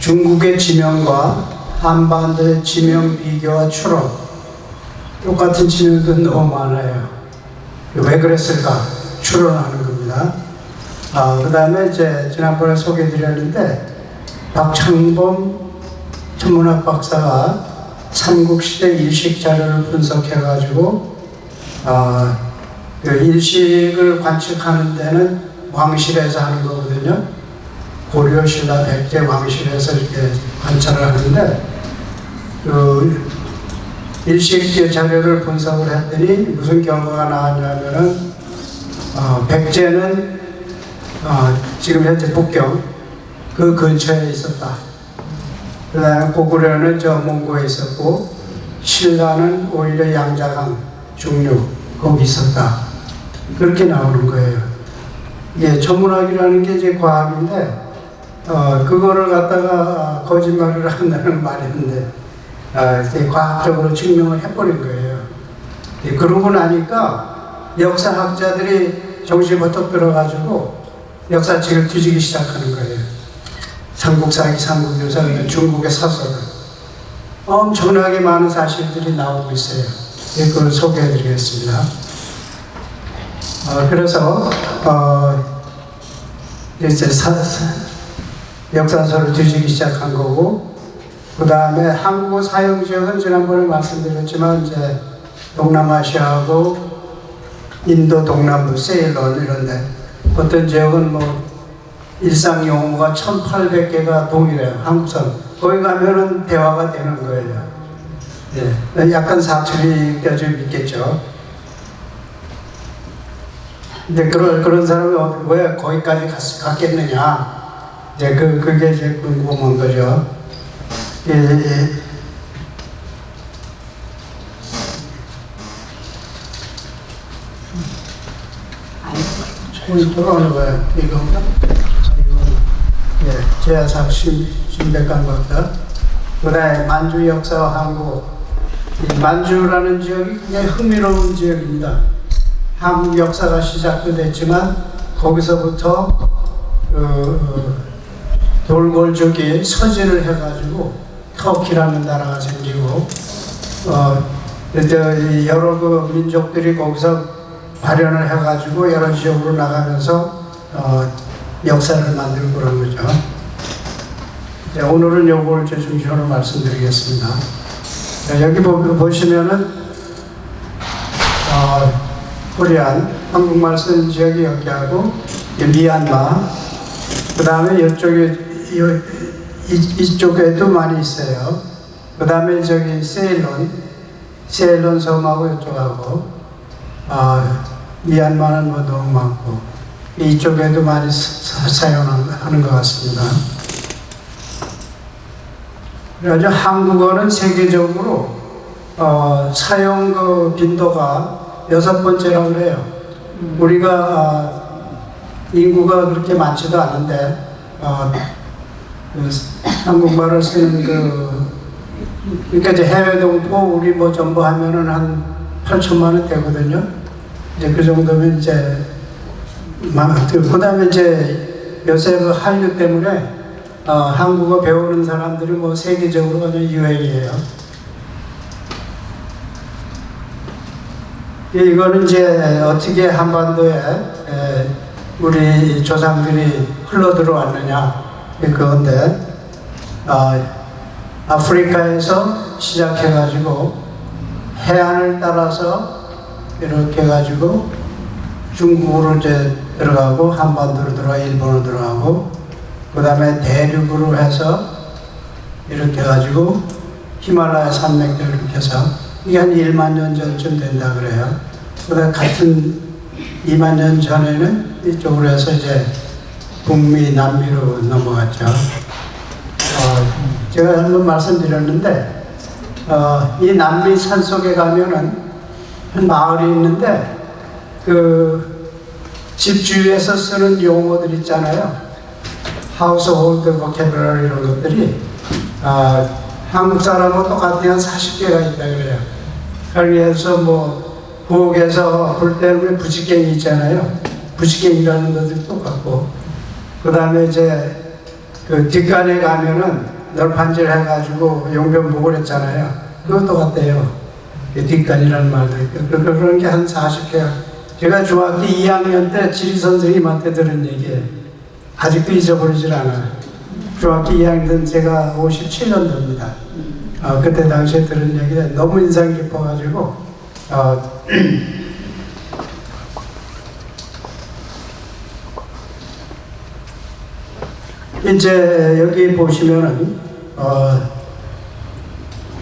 중국의 지명과 한반도의 지명 비교와 추론, 똑같은 지명도 너무 많아요. 왜 그랬을까? 추론하는 겁니다. 그 다음에 이제 지난번에 소개해드렸는데 박창범 천문학 박사가 삼국시대 일식 자료를 분석해가지고 그 일식을 관측하는 데는 왕실에서 하는 거거든요. 고려, 신라, 백제, 왕실에서 이렇게 관찰을 하는데 그 일식 자료를 분석을 했더니 무슨 결과가 나왔냐면은 백제는 지금 현재 북경 그 근처에 있었다. 그 다음에 고구려는 저 몽고에 있었고 신라는 오히려 양자강 중류 거기 있었다. 그렇게 나오는 거예요. 이게 천문학이라는 게 이제 과학인데 그거를 갖다가 거짓말을 한다는 말인데 이제 과학적으로 증명을 해버린 거예요. 그러고 나니까 역사학자들이 정신이 버쩍 들어가지고 역사책을 뒤지기 시작하는 거예요. 삼국사기, 삼국유사, 중국의 사설을 엄청나게 많은 사실들이 나오고 있어요. 그걸 소개해드리겠습니다. 그래서 이제 역사서를 뒤지기 시작한 거고, 그 다음에 한국어 사용 지역은 지난번에 말씀드렸지만 이제 동남아시아하고 인도 동남부, 세일론 이런데 어떤 지역은 뭐 일상 용어가 1800개가 동일해요. 한국선 거기 가면은 대화가 되는 거예요. 예, 약간 사투리가 좀 있겠죠. 근데 그런 사람이 왜 거기까지 갔겠느냐? 이제 그게 이제 궁금한 거죠. 예. 어느 거야? 이건가? 예, 제야삭 신백관 박사. 그다음에 만주 역사와 한국. 만주라는 지역이 굉장히 흥미로운 지역입니다. 한국 역사가 시작도 됐지만 거기서부터 돌골족이 서진을 해가지고 터키라는 나라가 생기고 여러 그 민족들이 거기서 발현을 해가지고 여러 지역으로 나가면서 역사를 만들고 그런 거죠. 오늘은 요걸 중심으로 말씀드리겠습니다. 여기 보시면은 코리안, 한국말 쓰는 지역이 여기하고 미얀마, 그 다음에 이쪽에도 많이 있어요. 그 다음에 저기 세일론 섬하고 이쪽하고 미얀마는 뭐 너무 많고 이쪽에도 많이 사용하는 것 같습니다. 그래서 한국어는 세계적으로 사용 그 빈도가 6번째라고 그래요. 우리가 인구가 그렇게 많지도 않은데 한국말을 쓰는 그러니까 이제 해외 동포 우리 뭐 전부 하면은 한 8천만 원 되거든요. 이제 그 정도면 이제 그 다음에 이제 요새 그 한류 때문에 한국어 배우는 사람들이 뭐 세계적으로 아주 유행이에요. 이거는 이제 어떻게 한반도에 우리 조상들이 흘러 들어왔느냐 그건데 아프리카에서 시작해가지고 해안을 따라서 이렇게 해가지고 중국으로 이제 들어가고 한반도로 들어가 일본으로 들어가고 그 다음에 대륙으로 해서 이렇게 해가지고 히말라야 산맥들 이렇게 해서 이게 한 1만 년 전쯤 된다 그래요. 그 다음에 같은 2만 년 전에는 이쪽으로 해서 이제 북미, 남미로 넘어갔죠. 제가 한번 말씀드렸는데 이 남미 산속에 가면은 한 마을이 있는데 그 집 주위에서 쓰는 용어들 있잖아요. 하우스홀드 보캐블러리 이런 것들이 한국 사람하고 똑같이 한 40개가 있다 그래요. 그래서 뭐 부엌에서 불 때문에 부지깽이 있잖아요. 부지깽이라는 것들이 똑같고 그 다음에 이제 그 뒷간에 가면은 널판질 해가지고 용변 보고 그랬잖아요. 그것도 같대요. 뒷간이라는 말도 있고. 그런 게 한 40개월. 제가 중학교 2학년 때 지리 선생님한테 들은 얘기예요. 아직도 잊어버리질 않아요. 중학교 2학년 때 제가 57년도입니다. 그때 당시에 들은 얘기가 너무 인상 깊어가지고, 이제 여기 보시면은,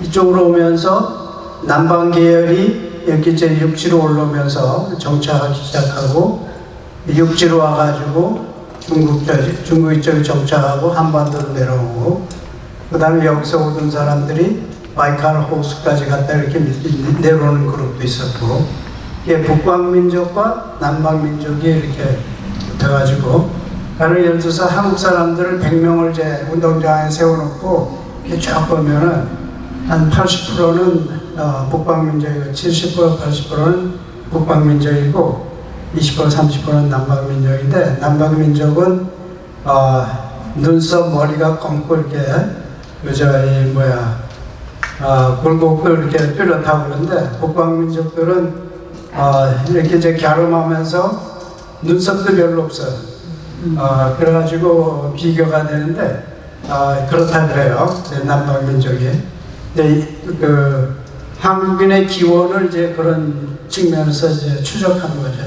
이쪽으로 오면서 남방 계열이 여기 이제 육지로 올라오면서 정착하기 시작하고, 육지로 와가지고 중국 이쪽에 정착하고 한반도로 내려오고, 그 다음에 여기서 오던 사람들이 바이칼 호수까지 갔다 이렇게 내려오는 그룹도 있었고, 이게 북방민족과 남방민족이 이렇게 붙어가지고, 예를 들어서 한국 사람들을 100명을 이제 운동장에 세워놓고 이렇게 쫙 보면은 한 80%는 북방민족이고 70% 80%는 북방민족이고 20% 30%는 남방민족인데, 남방민족은 눈썹 머리가 검고 이렇게 굴곡도 이렇게 뚜렷하고 그런데, 북방민족들은 이렇게 이제 갸름하면서 눈썹도 별로 없어요. 그래가지고 비교가 되는데, 그렇다 그래요. 남방민족이. 그 한국인의 기원을 이제 그런 측면에서 이제 추적한 거죠.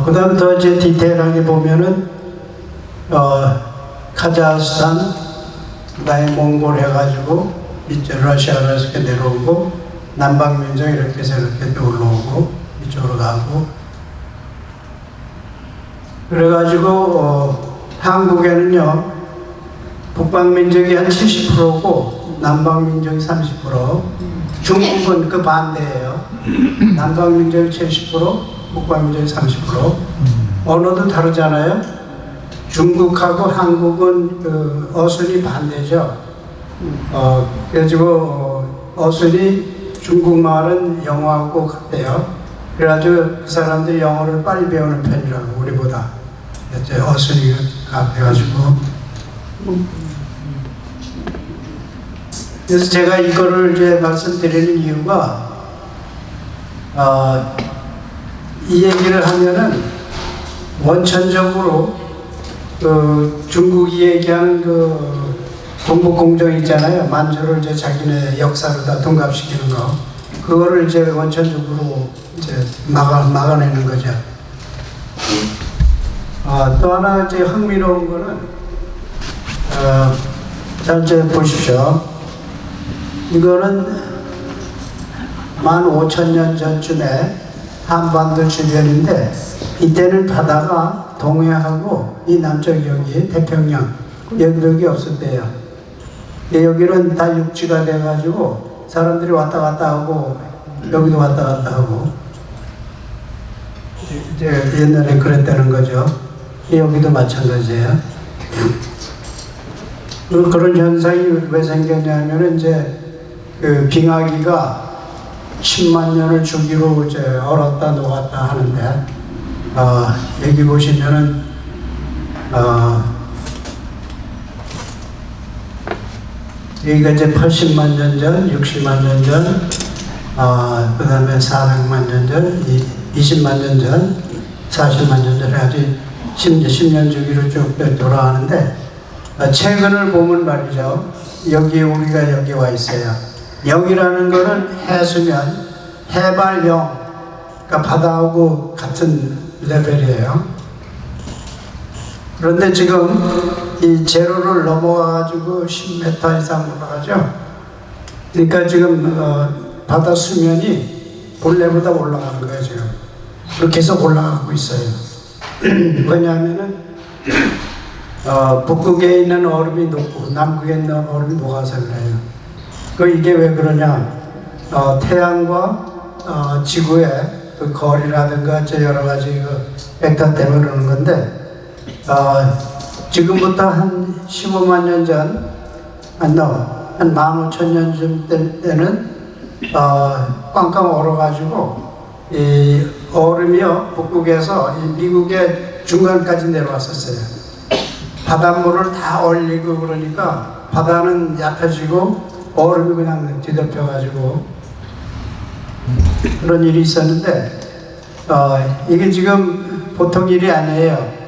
그 다음 더 이제 디테일하게 보면은, 카자흐스탄, 그다음에 몽골 해가지고, 이쪽 러시아로 이렇게 내려오고, 남방민족 이렇게 해서 이렇게 올라오고, 이쪽으로 가고. 그래가지고, 한국에는요, 북방민족이 한 70%고, 남방민족이 30%, 중국은 그 반대예요. 남방민족이 70%, 북방민족이 30%. 언어도 다르잖아요. 중국하고 한국은 그 어순이 반대죠. 그래가지고 어순이 중국말은 영어하고 같대요. 그래가지고 그 사람들이 영어를 빨리 배우는 편이라고, 우리보다. 이제 어순이 같아가지고. 그래서 제가 이거를 이제 말씀드리는 이유가, 이 얘기를 하면은 원천적으로 그 중국이 얘기하는 그 동북공정 있잖아요. 만주를 이제 자기네 역사로 다 둔갑시키는 거. 그거를 이제 원천적으로 이제 막아내는 거죠. 또 하나 이제 흥미로운 거는, 자, 이제 보십시오. 이거는 15,000년 전쯤에 한반도 주변인데, 이때는 바다가 동해하고 이 남쪽 여기 태평양 여기 없었대요. 여기는 다 육지가 돼가지고 사람들이 왔다 갔다 하고 여기도 왔다 갔다 하고, 이제 옛날에 그랬다는 거죠. 여기도 마찬가지예요. 그런 현상이 왜 생겼냐면은, 이제 그 빙하기가 10만 년을 주기로 이제 얼었다 녹았다 하는데, 여기 보시면은 여기가 이제 80만 년 전, 60만 년 전, 그 다음에 400만 년 전, 20만 년 전, 40만 년 전, 아주 10년 주기로 쭉 돌아가는데, 최근을 보면 말이죠. 여기 우리가 여기 와 있어요. 0이라는 거는 해수면, 해발 0, 그러니까 바다하고 같은 레벨이에요. 그런데 지금 이 제로를 넘어가가지고 10m 이상 올라가죠. 그러니까 지금 바다 수면이 본래보다 올라가는 거예요, 지금. 그렇게 계속 올라가고 있어요. 왜냐하면은 북극에 있는 얼음이 녹고 남극에 있는 얼음이 녹아서 그래요. 이게 왜 그러냐? 태양과 지구의 그 거리라든가 여러 가지 그 벡터 때문에 그러는 건데, 지금부터 한 15만 년 전, 한 15,000년 쯤 때는 꽝꽝 얼어가지고 이 얼음이요, 북극에서 이 미국의 중간까지 내려왔었어요. 바닷물을 다 얼리고 그러니까 바다는 얕아지고 얼음이 그냥 뒤덮여가지고 그런 일이 있었는데, 이게 지금 보통 일이 아니에요.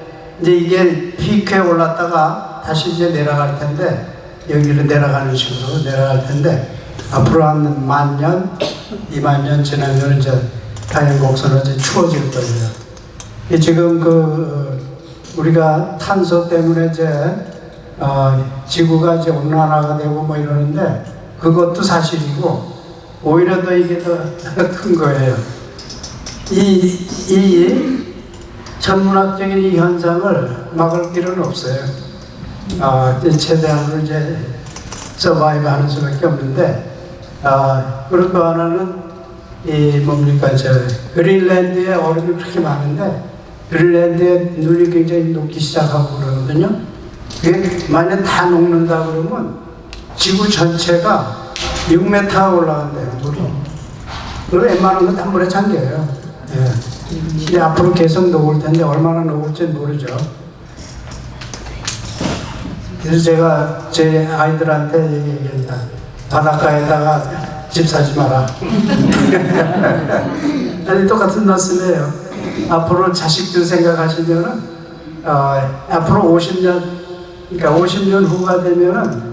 이제 이게 피크에 올랐다가 다시 이제 내려갈 텐데, 여기로 내려가는 식으로 내려갈 텐데, 앞으로 한 10,000년, 20,000년 지나면 이제太阳곡선은 이제 추워질 거예요. 지금 우리가 탄소 때문에 이제 지구가 이제 온난화가 되고 뭐 이러는데, 그것도 사실이고 오히려 더 이게 더 큰 거예요. 이 천문학적인 이 현상을 막을 길은 없어요. 최대한으로 이제 서바이브 하는 수밖에 없는데, 그리고 또 하나는 뭡니까, 그린랜드에 얼음이 그렇게 많은데 그린랜드에 눈이 굉장히 녹기 시작하고 그러거든요. 그게 만약 다 녹는다 그러면 지구 전체가 6m 올라간대요, 물이. 그리고 웬만한 건 다 물에 잠겨요. 예. 앞으로 계속 녹을 텐데 얼마나 녹을지는 모르죠. 그래서 제가 제 아이들한테 얘기합니다. 바닷가에다가 집 사지 마라. 아니, 똑같은 말씀이에요. 앞으로 자식들 생각하시면은, 앞으로 50년, 그러니까 50년 후가 되면은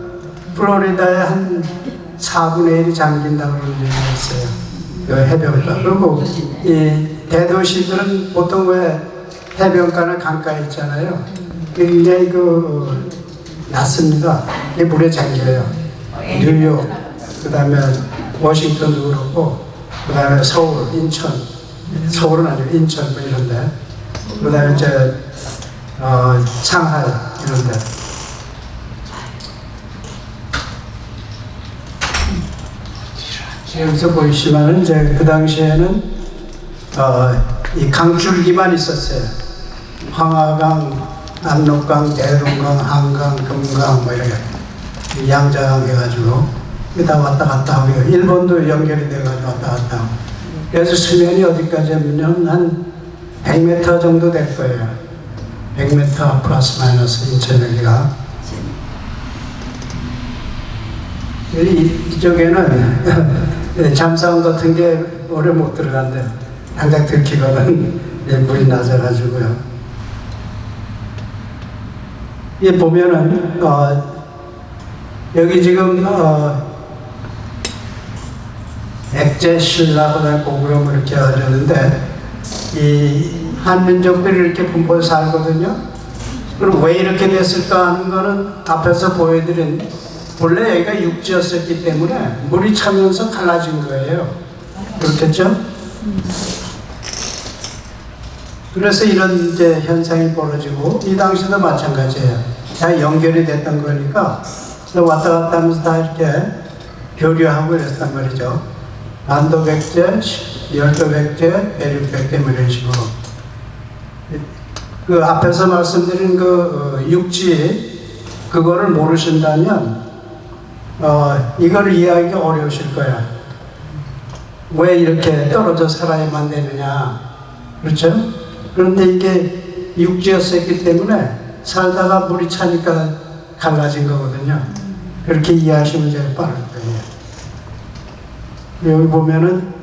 플로리다에 한 4분의 1이 잠긴다고 그런 얘기가 있어요. 그 해변가. 그리고 이 대도시들은 보통 왜 해변가나 강가에 있잖아요. 굉장히 낮습니다. 이게 물에 잠겨요. 뉴욕, 그 다음에 워싱턴도 그렇고, 그 다음에 서울, 인천, 서울은 아니고 인천 뭐 이런데, 그 다음에 상하이 이런데. 여기서 보이시면은 이제 그 당시에는 이 강줄기만 있었어요. 황하강, 압록강, 대동강, 한강, 금강 뭐 이렇게 양자강 해가지고 다 왔다 갔다 하고요. 일본도 연결이 돼가지고 왔다 갔다 하고. 그래서 수면이 어디까지 하면 한 100m 정도 될 거예요. 100m 플러스 마이너스 인천 여기가. 이쪽에는 잠수함 같은 게 오래 못 들어간대요. 당장 들키거든 물이 낮아가지고요. 이 보면은 여기 지금 액제신라보다 고구려뭐 이렇게 하려는데, 이 한민족들이 이렇게 분포해 살거든요. 그럼 왜 이렇게 됐을까 하는 거는 앞에서 보여드린, 본래 여기가 육지였었기 때문에 물이 차면서 갈라진 거예요. 그렇겠죠? 그래서 이런 이제 현상이 벌어지고, 이 당시도 마찬가지예요. 다 연결이 됐던 거니까 왔다 갔다 하면서 다 이렇게 교류하고 이랬단 말이죠. 반도백제, 열도백제, 대륙백제 뭐 이런 식으로. 그 앞에서 말씀드린 육지, 그거를 모르신다면 이걸 이해하기가 어려우실 거야. 왜 이렇게 떨어져 살아야만 되느냐. 그렇죠? 그런데 이게 육지였었기 때문에 살다가 물이 차니까 갈라진 거거든요. 그렇게 이해하시면 제일 빠를 거예요. 여기 보면은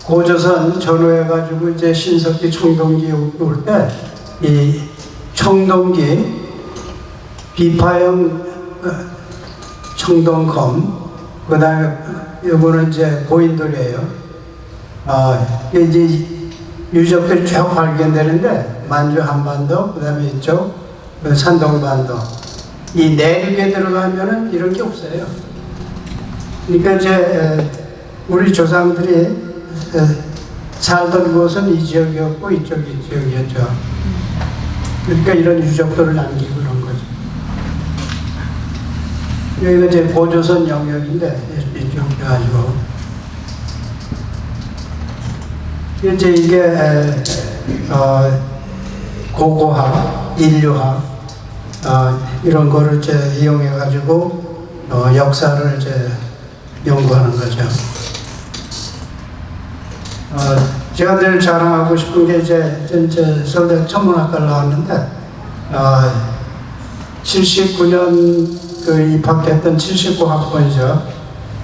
고조선 전후해가지고 이제 신석기 청동기 올 때 이 청동기 비파형 청동검, 그 다음에 이거는 이제 고인돌이에요. 이제 유적들이 쭉 발견되는데, 만주 한반도, 그 다음에 이쪽 산동반도, 이 내륙에 들어가면은 이런 게 없어요. 그러니까 이제 우리 조상들이 살던 곳은 이 지역이었고 이쪽이 이 지역이었죠. 그러니까 이런 유적들을 남기고 그런 거죠. 여기가 이제 고조선 영역인데, 이쪽 해가지고 이제 이게 고고학, 인류학 이런 거를 이제 이용해가지고 역사를 이제 연구하는 거죠. 제가 늘 자랑하고 싶은 게 이제 서울대 천문학과를 나왔는데 79년 그 입학했던 79학번이죠.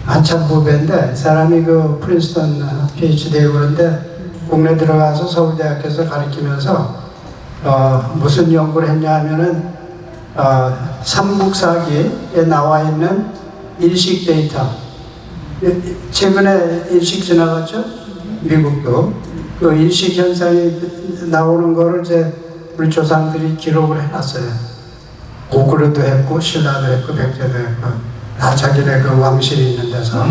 한참 후배인데 사람이 그 프린스턴 PhD고 그런데 국내 들어가서 서울대학교에서 가르치면서 무슨 연구를 했냐 하면은 삼국사기에 나와 있는 일식 데이터, 최근에 일식 지나갔죠? 미국도 그 일식 현상이 나오는 거를 이제 우리 조상들이 기록을 해놨어요. 고구려도 했고 신라도 했고 백제도 했고 다 자기네 그 왕실이 있는 데서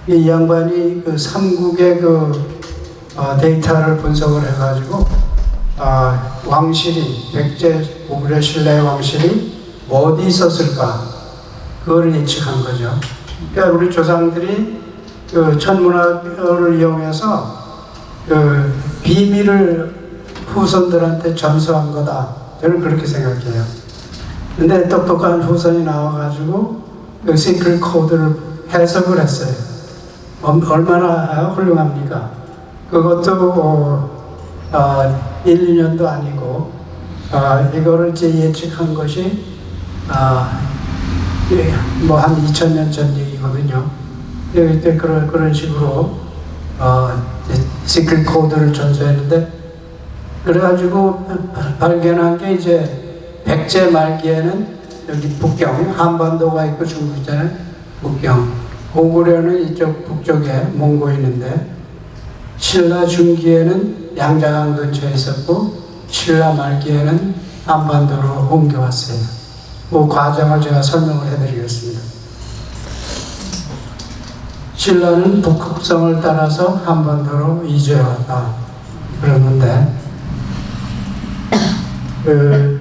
이 양반이 그 삼국의 그 데이터를 분석을 해가지고 왕실이 백제 고구려 신라의 왕실이 어디 있었을까 그걸 예측한 거죠. 그러니까 우리 조상들이 그 천문학을 이용해서 그 비밀을 후손들한테 전수한 거다. 저는 그렇게 생각해요. 근데 똑똑한 후손이 나와가지고 그 시크릿 코드를 해석을 했어요. 얼마나 훌륭합니까? 그것도 1, 2년도 아니고 이거를 이제 예측한 것이 뭐 한 2000년 전 얘기거든요. 그때 그런 식으로 시크릿 코드를 전수했는데 그래가지고 발견한 게 이제 백제 말기에는 여기 북경 한반도가 있고 중국 있잖아요. 북경 고구려는 이쪽 북쪽에 몽고 있는데 신라 중기에는 양자강 근처에 있었고 신라 말기에는 한반도로 옮겨왔어요. 그 과정을 제가 설명을 해드리겠습니다. 신라는 북극성을 따라서 한반도로 이주해왔다 그러는데 그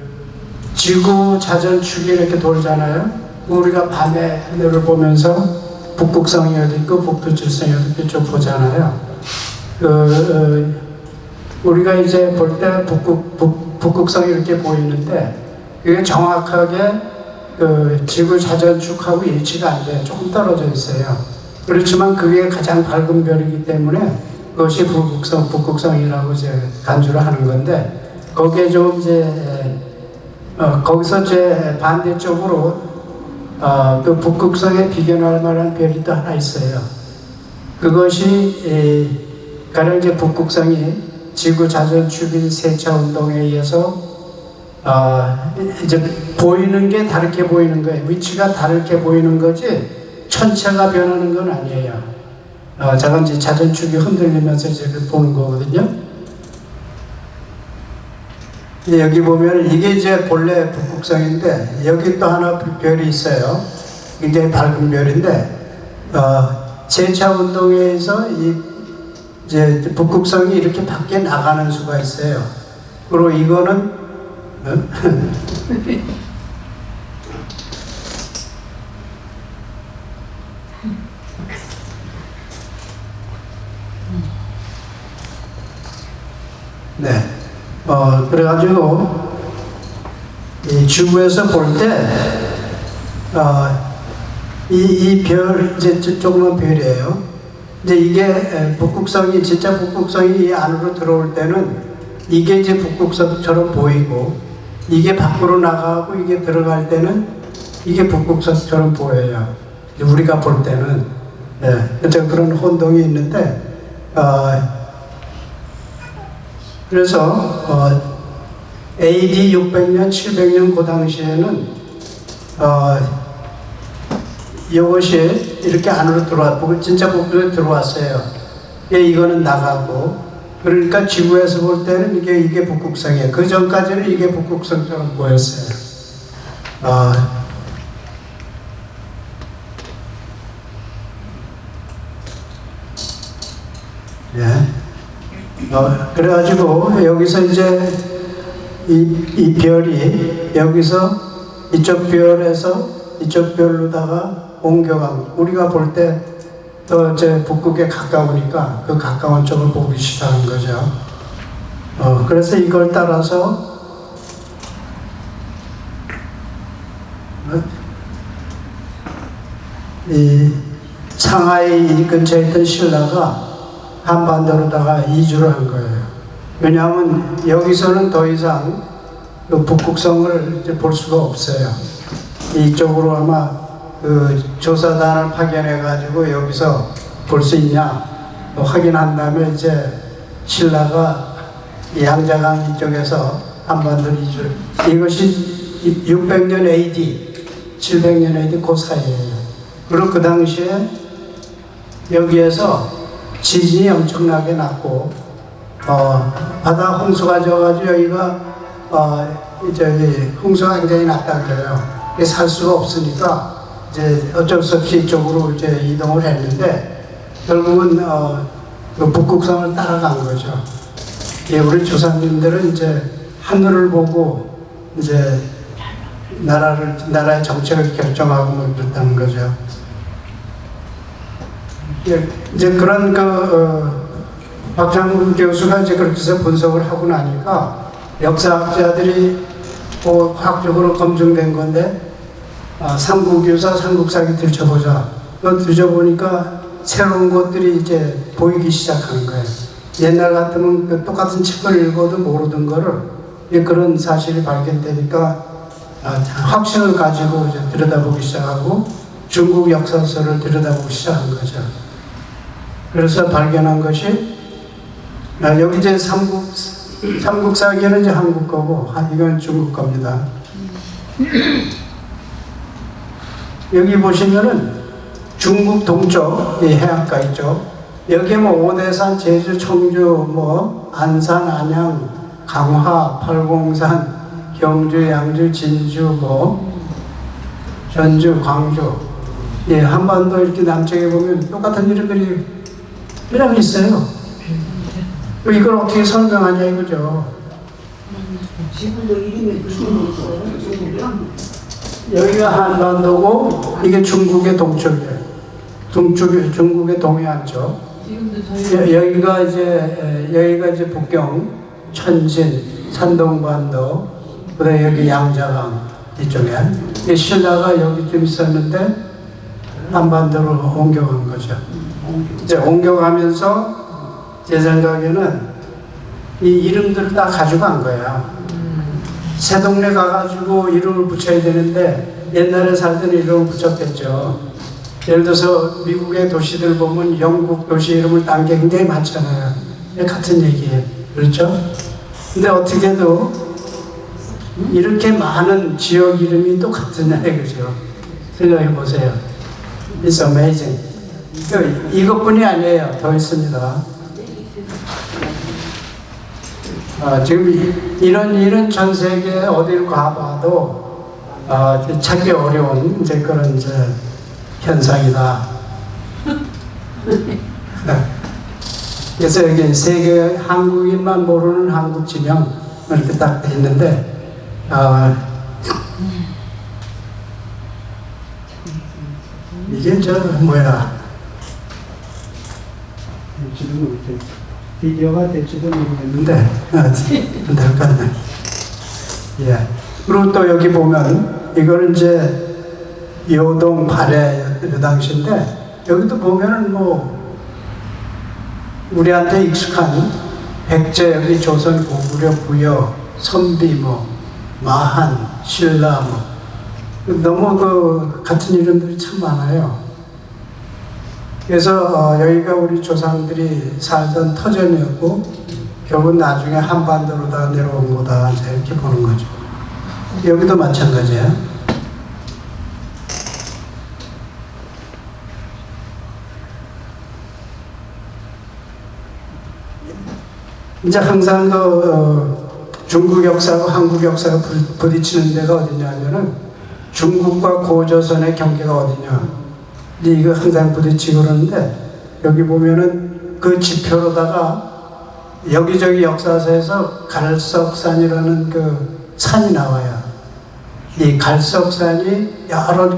지구 자전축이 이렇게 돌잖아요. 우리가 밤에 하늘을 보면서 북극성이 어디 있고 북두칠성이 어디 있고 쭉 보잖아요. 우리가 이제 볼 때 북극성이 이렇게 보이는데 그게 정확하게 그 지구 자전축하고 일치가 안 돼요. 조금 떨어져 있어요. 그렇지만 그게 가장 밝은 별이기 때문에 그것이 북극성이라고 이제 간주를 하는 건데 거기에 좀 이제 거기서 제 반대쪽으로 그 북극성에 비견할 만한 별이 또 하나 있어요. 그것이 가령 이제 북극성이 지구 자전축인 세차 운동에 의해서 이제 보이는 게 다르게 보이는 거예요. 위치가 다르게 보이는 거지 천체가 변하는 건 아니에요. 제가 이제 자전축이 흔들리면서 이제 보는 거거든요. 여기 보면 이게 이제 본래 북극성인데 여기 또 하나 별이 있어요. 굉장히 밝은 별인데 세차 운동에 의해서 이제 북극성이 이렇게 밖에 나가는 수가 있어요. 그리고 이거는 네. 그래가지고, 이 지구에서 볼 때, 이 별, 이제 조그만 별이에요. 이제 이게 북극성이, 진짜 북극성이 이 안으로 들어올 때는 이게 이제 북극성처럼 보이고, 이게 밖으로 나가고 이게 들어갈 때는 이게 북극성처럼 보여요. 우리가 볼 때는. 그런 혼동이 있는데, 그래서 AD 600년, 700년 그 당시에는 이것이 이렇게 안으로 진짜 북극에 들어왔어요. 이거는 나가고 그러니까 지구에서 볼 때는 이게 북극성이에요. 그 전까지는 이게 북극성처럼 보였어요. 그래가지고 여기서 이제 이 별이 여기서 이쪽 별에서 이쪽 별로다가 옮겨가고 우리가 볼 때 또 이제 북극에 가까우니까 그 가까운 쪽을 보기 시작한 거죠. 그래서 이걸 따라서 이 상하이 근처에 있던 신라가 한반도로다가 이주를 한 거예요. 왜냐하면 여기서는 더 이상 그 북극성을 이제 볼 수가 없어요. 이쪽으로 아마 그 조사단을 파견해 가지고 여기서 볼 수 있냐 확인한 다음에 이제 신라가 양자강 이쪽에서 한반도를 이주. 이것이 600년 AD, 700년 AD 그 사이에요. 그리고 그 당시에 여기에서 지진이 엄청나게 났고 바다 홍수가 져가지고 여기가 저기 홍수가 굉장히 났다 그래요. 살 수가 없으니까 이제 어쩔 수 없이 이쪽으로 이제 이동을 했는데 결국은 그 북극성을 따라간 거죠. 예, 우리 조상님들은 이제 하늘을 보고 이제 나라의 정책을 결정하고 뭐 그랬다는 거죠. 예, 이제 그런 박장훈 교수가 이제 그렇게 해서 분석을 하고 나니까 역사학자들이 과학적으로 검증된 건데 삼국유사, 삼국사기 들춰보자. 그거 들춰보니까 새로운 것들이 이제 보이기 시작하는 거예요. 옛날 같으면 그 똑같은 책을 읽어도 모르던 거를 그런 사실이 발견되니까 확신을 가지고 이제 들여다보기 시작하고 중국 역사서를 들여다보기 시작한 거죠. 그래서 발견한 것이 여기 이제 삼국사기는 이제 한국 거고 이건 중국 겁니다. 여기 보시면은 중국 동쪽 이 해안가 있죠. 여기에 뭐 오대산, 제주, 청주, 뭐 안산, 안양, 강화, 팔공산, 경주, 양주, 진주, 뭐 전주, 광주, 예, 한반도 이렇게 남쪽에 보면 똑같은 이름들이 이렇게 있어요. 이걸 어떻게 설명하냐 이거죠. 지금도 이름이 무슨 있어요? 여기가 한반도고 이게 중국의 동쪽이에요. 중국의 동해안 쪽. 여기가 이제 북경, 천진, 산동반도, 그다음에 여기 양자강 이쪽에. 신라가 여기쯤 있었는데 한반도로 옮겨간 거죠. 이제 옮겨가면서 제 생각에는 이 이름들을 다 가져간 거야. 새 동네 가가지고 이름을 붙여야 되는데 옛날에 살던 이름을 붙였겠죠. 예를 들어서 미국의 도시들 보면 영국 도시 이름을 딴 게 굉장히 많잖아요. 같은 얘기예요. 그렇죠? 근데 어떻게도 이렇게 많은 지역 이름이 똑같으냐 이거죠. 생각해 보세요. It's amazing. 이것뿐이 아니에요. 더 있습니다. 지금 이런 일은 전 세계 어딜 가봐도 찾기 어려운 이제 그런 이제 현상이다. 그래서 여기 세계 한국인만 모르는 한국 지명 이렇게 딱 돼 있는데 이게 저 뭐야? 지금 비디오가 될지도 모르겠는데 될 것 같네. 예. 그리고 또 여기 보면 이거는 이제 요동 발해 그 당시인데 여기도 보면은 뭐 우리한테 익숙한 백제 여기 조선 고구려 부여 선비 뭐 마한 신라 뭐 너무 그 같은 이름들이 참 많아요. 그래서 여기가 우리 조상들이 살던 터전이었고 결국 나중에 한반도로 다 내려온 거다 이렇게 보는 거죠. 여기도 마찬가지야. 이제 항상 중국 역사하고 한국 역사가 부딪히는 데가 어디냐면은 중국과 고조선의 경계가 어디냐. 이거 항상 부딪히고 그러는데 여기 보면은 그 지표로다가 여기저기 역사서에서 갈석산이라는 그 산이 나와요. 이 갈석산이 여러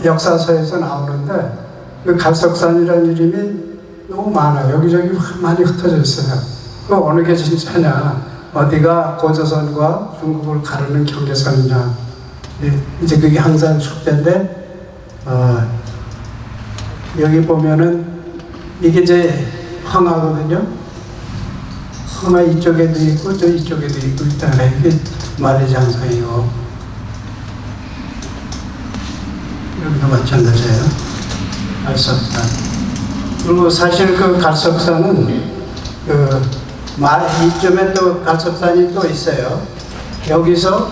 역사서에서 나오는데 그 갈석산이라는 이름이 너무 많아요. 여기저기 많이 흩어져 있어요. 그 어느 게 진짜냐? 어디가 고조선과 중국을 가르는 경계선이냐? 이제 그게 항상 숙제인데 여기 보면은 이게 이제 황하거든요. 황하 이쪽에도 있고 저 이쪽에도 있고 있다가 이게 만리장성이고 여기도 마찬가지예요. 갈석산. 그리고 사실 그 갈석산은 이쯤에 또 갈석산이 또 있어요. 여기서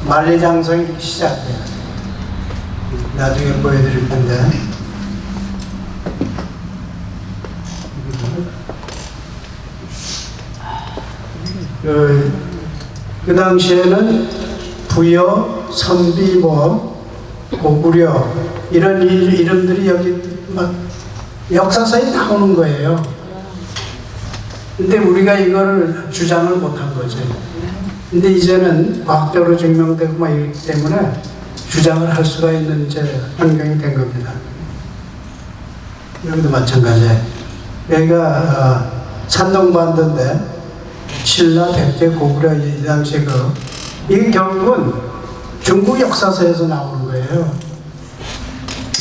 만리장성이 이렇게 시작돼요. 나중에 보여드릴 텐데. 그 당시에는 부여, 선비, 고구려 이런 이름들이 여기 막 역사서에 나오는 거예요. 근데 우리가 이거를 주장을 못한 거죠. 근데 이제는 과학적으로 증명되고 막 이기 때문에 주장을 할 수가 있는 이제 환경이 된 겁니다. 여기도 마찬가지예요. 여기가 산동반도인데 신라, 백제, 고구려 이 당시 이게 결국은 중국 역사서에서 나오는 거예요.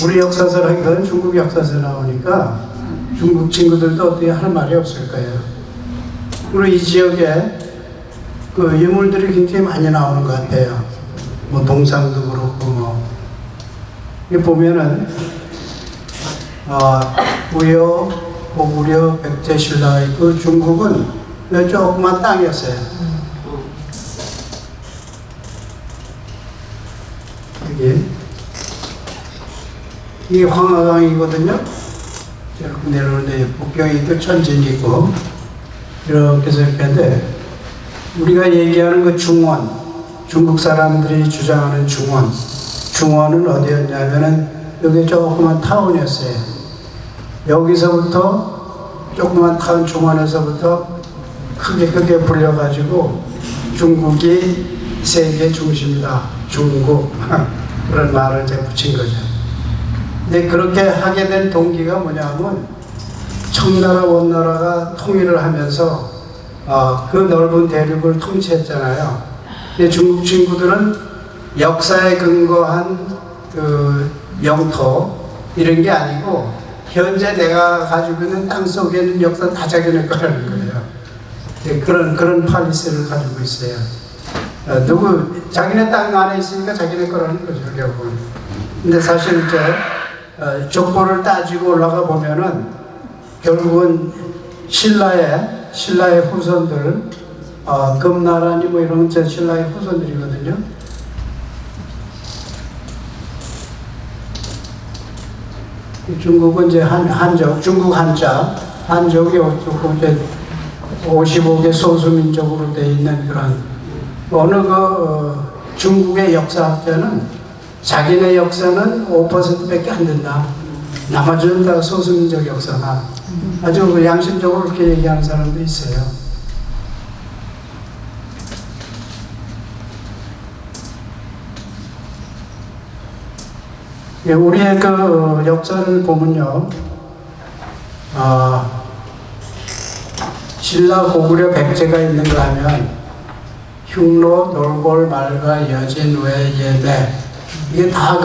우리 역사서라기보다는 중국 역사서에 나오니까 중국 친구들도 어떻게 할 말이 없을 거예요. 그리고 이 지역에 그 유물들이 굉장히 많이 나오는 것 같아요. 뭐 동상도 그렇고 이게 보면은 부여, 고구려, 백제, 신라가 있고 중국은 조그만 땅이었어요. 이게 황하강이거든요. 이렇게 내려오는데 북경이 또 천진이 있고 이렇게 해서 이렇게 하는데 우리가 얘기하는 그 중원, 중국 사람들이 주장하는 중원은 어디였냐면은 여기 조그만 타운이었어요. 여기서부터 조그만 타운 중원에서부터 크게 불려가지고 중국이 세계 중심이다. 중국 그런 말을 이제 붙인 거죠. 근데 그렇게 하게 된 동기가 뭐냐면 청나라 원나라가 통일을 하면서 그 넓은 대륙을 통치했잖아요. 근데 중국 친구들은 역사에 근거한 그 영토 이런 게 아니고 현재 내가 가지고 있는 땅 속에 있는 역사 다 자기네 거라는 거예요. 그런 팔리스를 가지고 있어요. 자기네 땅 안에 있으니까 자기네 거라는 거죠, 결국은. 근데 사실 이제 족보를 따지고 올라가 보면은 결국은 신라의 후손들, 금나라니 뭐 이런 게 신라의 후손들이거든요. 중국은 이제 한족, 중국 한족이 조금 이제 55개 소수민족으로 되어 있는 그런 어느 중국의 역사학자는 자기네 역사는 5%밖에 안 된다. 나머지는 다 소수민족 역사나 아주 양심적으로 그렇게 얘기하는 사람도 있어요. 예, 우리의 그 역사를 보면요, 신라, 고구려, 백제가 있는가 하면 흉노, 놀골, 말가, 여진, 외, 예매 이게 다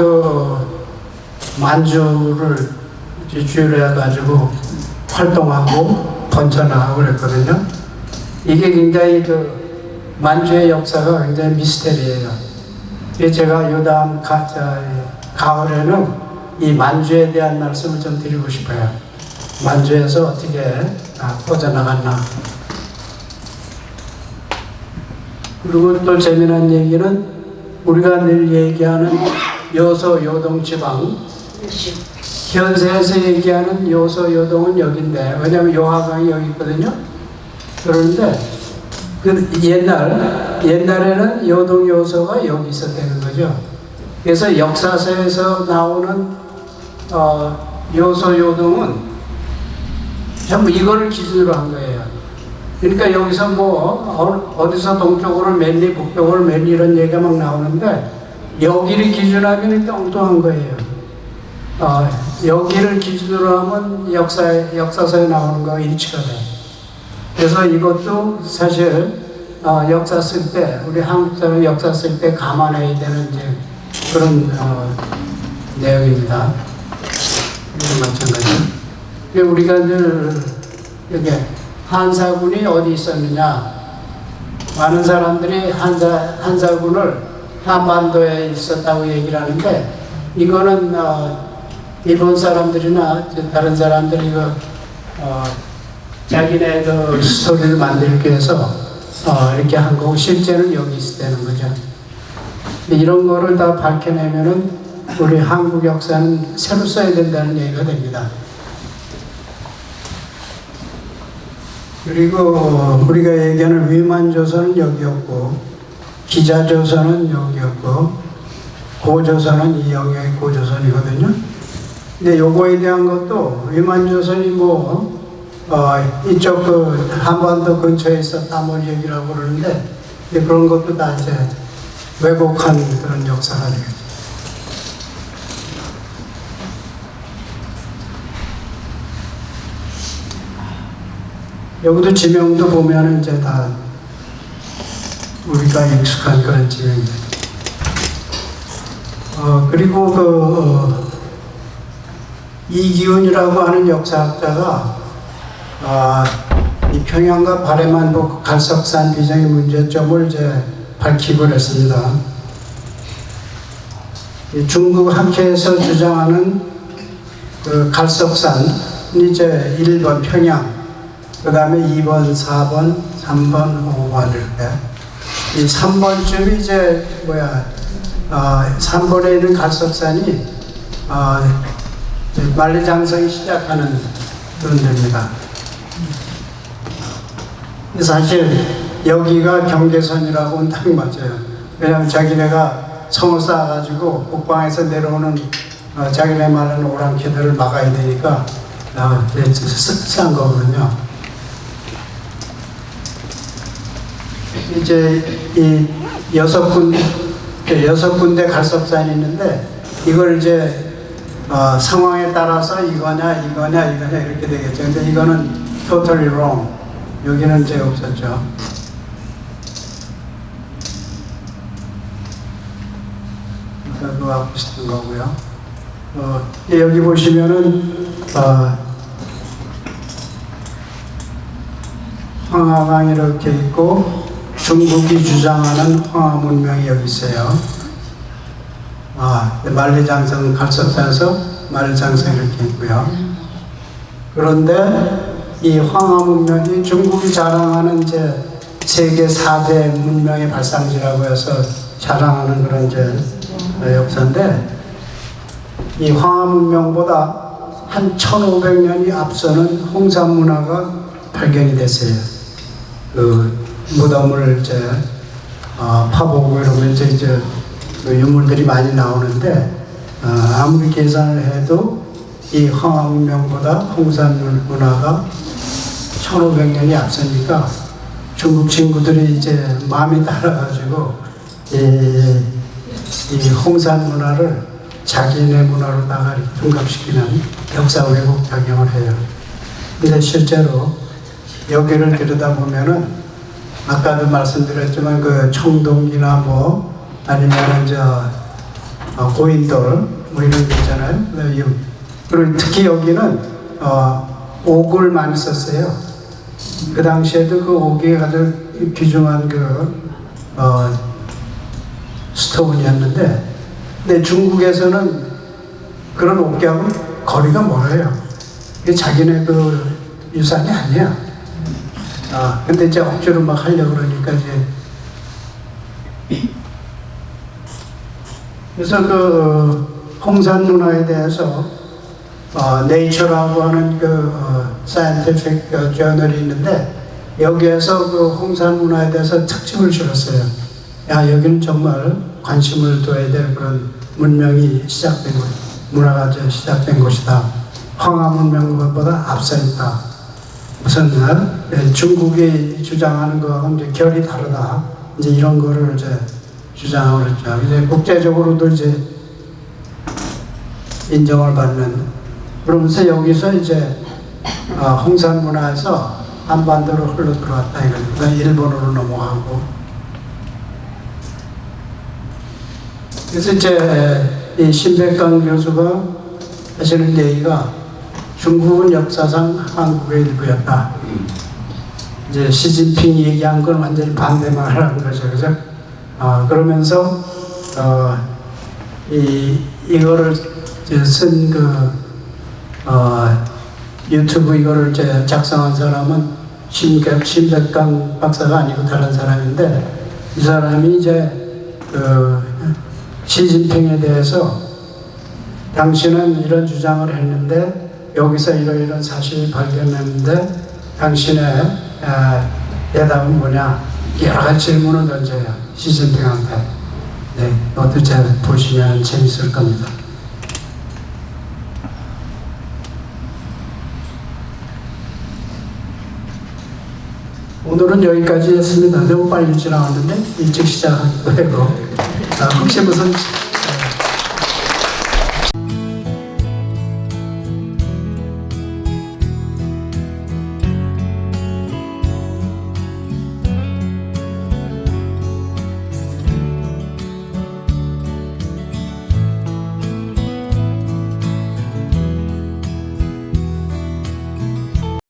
만주를 주요로 해가지고 활동하고 번져나가고 그랬거든요. 이게 굉장히 만주의 역사가 굉장히 미스테리예요. 제가 요다음 가을에는 이 만주에 대한 말씀을 좀 드리고 싶어요. 만주에서 어떻게 퍼져나갔나. 그리고 또 재미난 얘기는 우리가 늘 얘기하는 요소, 요동 지방, 현세에서 얘기하는 요소, 요동은 여기인데, 왜냐하면 요하강이 여기 있거든요. 그런데 옛날에는 요동, 요소가 여기 있었다는 거죠. 그래서 역사서에서 나오는 요소, 요동은 전부 이거를 기준으로 한 거예요. 그러니까 여기서 어디서 동쪽으로 멜리, 북쪽으로 멜리 이런 얘기가 막 나오는데 여기를 기준하면 엉뚱한 거예요. 여기를 기준으로 하면 역사서에 나오는 거와 일치가 돼. 그래서 이것도 사실 역사 쓸 때, 우리 한국 사람 역사 쓸 때 감안해야 되는 이제 그런 내용입니다. 마찬가지죠. 우리가 늘 여기 한사군이 어디 있었느냐? 많은 사람들이 한사군을 한반도에 있었다고 얘기를 하는데 이거는 일본 사람들이나 다른 사람들이 자기네 그 스토리를 만들기 위해서 이렇게 한 거고 실제는 여기 있었다는 거죠. 이런 거를 다 밝혀내면은 우리 한국 역사는 새로 써야 된다는 얘기가 됩니다. 그리고 우리가 얘기하는 위만조선은 여기였고 기자조선은 여기였고 고조선은 이 영역의 고조선이거든요. 근데 요거에 대한 것도 위만조선이 이쪽 한반도 근처에 있었다 얘기를 하고 그러는데 그런 것도 다 이제 왜곡한 그런 역사가 되겠죠. 여기도 지명도 보면 이제 다 우리가 익숙한 그런 지명들. 그리고 이기훈이라고 하는 역사학자가 이 평양과 바레만북 갈석산 비정의 문제점을 이제 밝히고 그랬습니다. 중국 학회에서 주장하는 그 갈석산이 이제 1번 평양, 그 다음에 2번, 4번, 3번, 5번 이렇게. 이 3번쯤이 이제 3번에 있는 갈석산이 만리장성이 시작하는 그런 데입니다. 사실 여기가 경계선이라고는 딱 맞아요. 왜냐하면 자기네가 성을 쌓아가지고 북방에서 내려오는 자기네 말하는 오랑캐들을 막아야 되니까 쌓은 거거든요. 이제 이 6군데 갈석산이 있는데 이걸 이제 상황에 따라서 이거냐 이렇게 되겠죠. 근데 이거는 totally wrong. 여기는 이제 없었죠. 그거하고 비슷한 거고요. 여기 보시면은 황하강이 이렇게 있고 중국이 주장하는 황하 문명이 여기 있어요. 만리장성 갈석산에서 만리장성 이렇게 있고요. 그런데 이 황하 문명이 중국이 자랑하는 이제 세계 4대 문명의 발상지라고 해서 자랑하는 그런 이제 역사인데 이 황하 문명보다 한 1500년이 앞서는 홍산 문화가 발견이 됐어요. 그 무덤을 이제 파보고 이러면 이제 유물들이 많이 나오는데 아무리 계산을 해도 이 황하 문명보다 홍산 문화가 1500년이 앞서니까 중국 친구들이 이제 마음이 따라가지고 이 홍산 문화를 자기네 문화로다가 융합시키는 역사 왜곡 작용을 해요. 근데 실제로 여기를 들여다보면은 아까도 말씀드렸지만 그 청동기나 아니면은 고인돌 이런 게 있잖아요. 그리고 특히 여기는 옥을 많이 썼어요. 그 당시에도 그 옥이 아주 귀중한 스톤이었는데, 근데 중국에서는 그런 옥하고 거리가 멀어요. 이게 자기네 그 유산이 아니야. 근데 이제 억지로 막 하려고 그러니까 그래서 그 홍산 문화에 대해서 네이처라고 하는 사이언티픽 저널이 있는데 여기에서 그 홍산 문화에 대해서 특집을 실었어요. 여기는 정말 관심을 둬야 될 그런 문명이 시작된 곳, 문화가 시작된 곳이다. 황하 문명보다 앞서 있다. 우선 중국이 주장하는 거하고 이제 결이 다르다. 이제 이런 거를 이제 주장하고 그랬죠. 이제 국제적으로도 이제 인정을 받는. 그러면서 여기서 이제 홍산 문화에서 한반도로 흘러 들어왔다 이러니까 일본으로 넘어가고. 그래서 이제 이 신백강 교수가 하시는 얘기가 중국은 역사상 한국의 일부였다. 이제 시진핑이 얘기한 건 완전히 반대말 하는 거죠. 그죠? 그러면서, 이거를 쓴 유튜브 이거를 작성한 사람은 신백강 박사가 아니고 다른 사람인데, 이 사람이 이제 시진핑에 대해서 당신은 이런 주장을 했는데 여기서 이런 사실이 발견했는데 당신의 대답은 뭐냐, 여러 가지 질문을 던져요 시진핑한테. 네, 이것도 잘 보시면 재밌을 겁니다. 오늘은 여기까지 했습니다. 너무 빨리 지나갔는데 일찍 시작하기도 하고 혹시 무슨